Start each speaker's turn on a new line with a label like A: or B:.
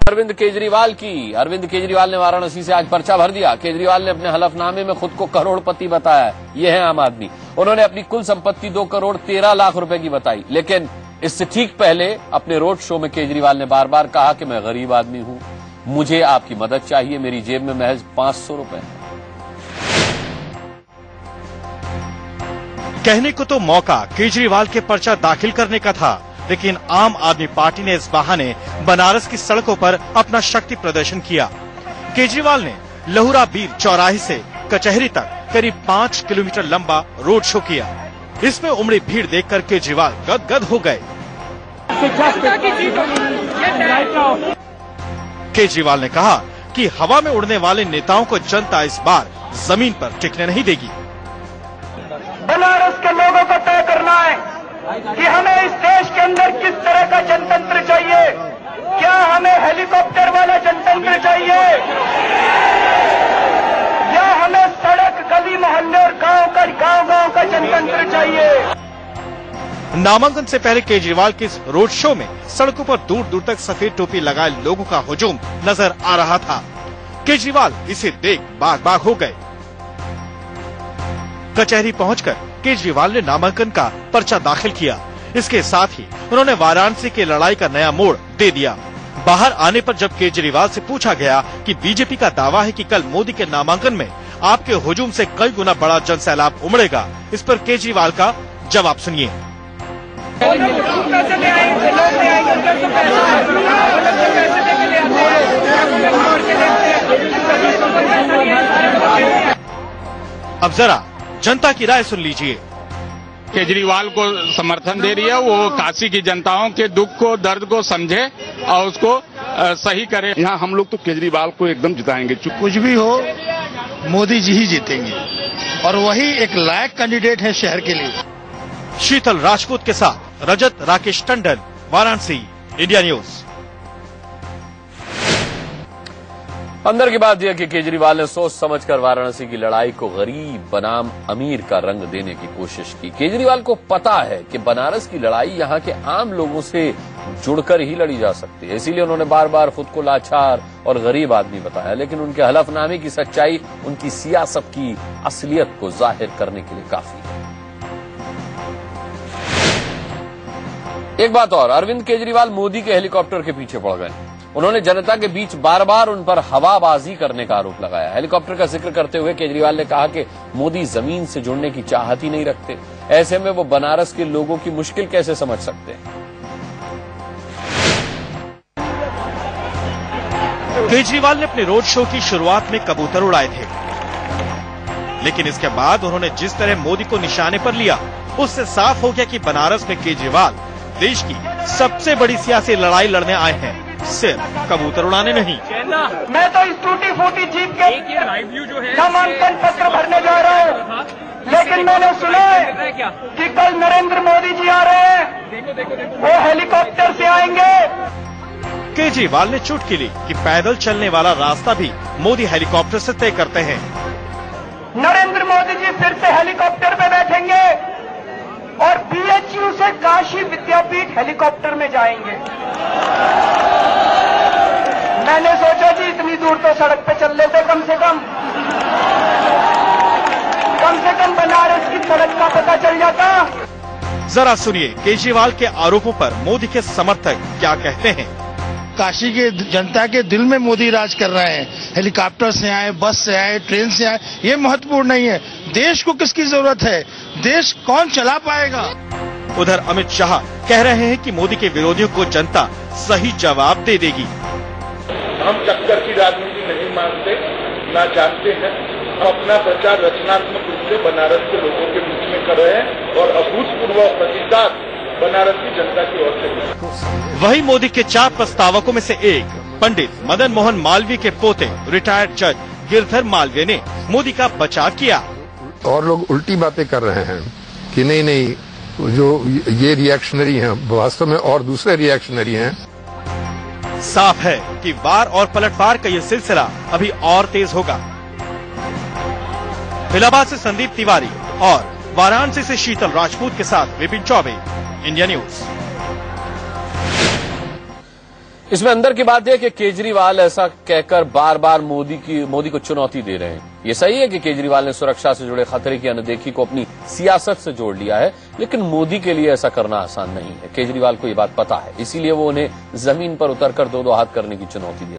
A: अरविंद केजरीवाल ने वाराणसी से आज पर्चा भर दिया। केजरीवाल ने अपने हलफनामे में खुद को करोड़पति बताया। ये है आम आदमी। उन्होंने अपनी कुल संपत्ति 2 करोड़ 13 लाख रुपए की बताई। लेकिन इससे ठीक पहले अपने रोड शो में केजरीवाल ने बार बार कहा कि मैं गरीब आदमी हूं, मुझे आपकी मदद चाहिए, मेरी जेब में महज 500 रुपए।
B: कहने को तो मौका केजरीवाल के पर्चा दाखिल करने का था, लेकिन आम आदमी पार्टी ने इस बहाने बनारस की सड़कों पर अपना शक्ति प्रदर्शन किया। केजरीवाल ने लहुरा बीर चौराहे से कचहरी तक करीब 5 किलोमीटर लंबा रोड शो किया। इसमें उमड़ी भीड़ देखकर केजरीवाल गदगद हो गए। केजरीवाल ने कहा कि हवा में उड़ने वाले नेताओं को जनता इस बार जमीन पर टिकने नहीं देगी।
C: बनारस के लोगों को तय करना है कि हमें इस देश के अंदर किस तरह का जनतंत्र चाहिए। क्या हमें हेलीकॉप्टर वाला जनतंत्र चाहिए या हमें सड़क, गली, मोहल्ले और गांव का जनतंत्र चाहिए।
B: नामांकन से पहले केजरीवाल के इस रोड शो में सड़कों पर दूर दूर तक सफेद टोपी लगाए लोगों का हुजूम नजर आ रहा था। केजरीवाल इसे देख बाग बाग हो गए। कचहरी पहुंचकर केजरीवाल ने नामांकन का पर्चा दाखिल किया। इसके साथ ही उन्होंने वाराणसी की लड़ाई का नया मोड़ दे दिया। बाहर आने पर जब केजरीवाल से पूछा गया कि बीजेपी का दावा है कि कल मोदी के नामांकन में आपके हुजूम से कई गुना बड़ा जनसैलाब उमड़ेगा, इस पर केजरीवाल का जवाब सुनिए। अब जरा जनता की राय सुन लीजिए।
D: केजरीवाल को समर्थन दे रही है, वो काशी की जनताओं के दुख को, दर्द को समझे और उसको सही करे।
E: यहाँ हम लोग तो केजरीवाल को एकदम जिताएंगे।
F: कुछ भी हो, मोदी जी ही जीतेंगे और वही एक लायक कैंडिडेट है शहर के लिए।
B: शीतल राजपूत के साथ रजत राकेश टंडन, वाराणसी, इंडिया न्यूज।
A: अंदर की बात यह कि केजरीवाल ने सोच समझकर वाराणसी की लड़ाई को गरीब बनाम अमीर का रंग देने की कोशिश की। केजरीवाल को पता है कि बनारस की लड़ाई यहां के आम लोगों से जुड़कर ही लड़ी जा सकती है, इसीलिए उन्होंने बार बार खुद को लाचार और गरीब आदमी बताया। लेकिन उनके हलफनामे की सच्चाई उनकी सियासत की असलियत को जाहिर करने के लिए काफी है। एक बात और, अरविंद केजरीवाल मोदी के हेलीकॉप्टर के पीछे पड़ गए। उन्होंने जनता के बीच बार बार उन पर हवाबाजी करने का आरोप लगाया। हेलीकॉप्टर का जिक्र करते हुए केजरीवाल ने कहा कि मोदी जमीन से जुड़ने की चाहत ही नहीं रखते, ऐसे में वो बनारस के लोगों की मुश्किल कैसे समझ सकते हैं।
B: केजरीवाल ने अपने रोड शो की शुरुआत में कबूतर उड़ाए थे, लेकिन इसके बाद उन्होंने जिस तरह मोदी को निशाने पर लिया, उससे साफ हो गया कि बनारस में केजरीवाल देश की सबसे बड़ी सियासी लड़ाई लड़ने आए हैं, सिर्फ कबूतर उड़ाने नहीं।
C: मैं तो इस टूटी फूटी जीप के नामांकन पत्र भरने जा रहा हूँ, लेकिन मैंने सुना है कि कल नरेंद्र मोदी जी आ रहे हैं, वो हेलीकॉप्टर से आएंगे।
B: केजरीवाल ने चुटकी ली कि पैदल चलने वाला रास्ता भी मोदी हेलीकॉप्टर से तय करते हैं।
C: नरेंद्र मोदी जी फिर से हेलीकॉप्टर में बैठेंगे और बीएचयू से काशी विद्यापीठ हेलीकॉप्टर में जाएंगे। मैंने सोचा जी इतनी दूर तो सड़क पे चल लेते, कम से कम बनारस की सड़क का पता चल जाता।
B: जरा सुनिए केजरीवाल के आरोपों पर मोदी के समर्थक क्या कहते हैं।
F: काशी के जनता के दिल में मोदी राज कर रहे हैं। हेलीकॉप्टर से आए, बस से आए, ट्रेन से आए, ये महत्वपूर्ण नहीं है। देश को किसकी जरूरत है, देश कौन चला पाएगा।
B: उधर अमित शाह कह रहे हैं कि मोदी के विरोधियों को जनता सही जवाब दे देगी।
E: हम टक्कर की राजनीति नहीं मानते, ना जानते हैं। हम अपना प्रचार रचनात्मक रूप से बनारस के लोगों के बीच में कर रहे हैं और अभूतपूर्व प्रतिसाद बनारस की जनता की ओर से।
B: वही मोदी के 4 प्रस्तावकों में से एक पंडित मदन मोहन मालवीय के पोते रिटायर्ड जज गिरधर मालवीय ने मोदी का बचाव किया।
G: और लोग उल्टी बातें कर रहे हैं कि नहीं, जो ये रिएक्शनरी हैं वास्तव में और दूसरे रिएक्शनरी हैं।
B: साफ है कि वार और पलटवार का ये सिलसिला अभी और तेज होगा। इलाहाबाद से संदीप तिवारी और वाराणसी से शीतल राजपूत के साथ विपिन चौबे, इंडिया न्यूज।
A: इसमें अंदर की बात यह कि केजरीवाल ऐसा कहकर बार बार मोदी को चुनौती दे रहे हैं। ये सही है कि केजरीवाल ने सुरक्षा से जुड़े खतरे की अनदेखी को अपनी सियासत से जोड़ लिया है, लेकिन मोदी के लिए ऐसा करना आसान नहीं है। केजरीवाल को ये बात पता है, इसीलिए वो उन्हें जमीन पर उतरकर दो हाथ करने की चुनौती दी।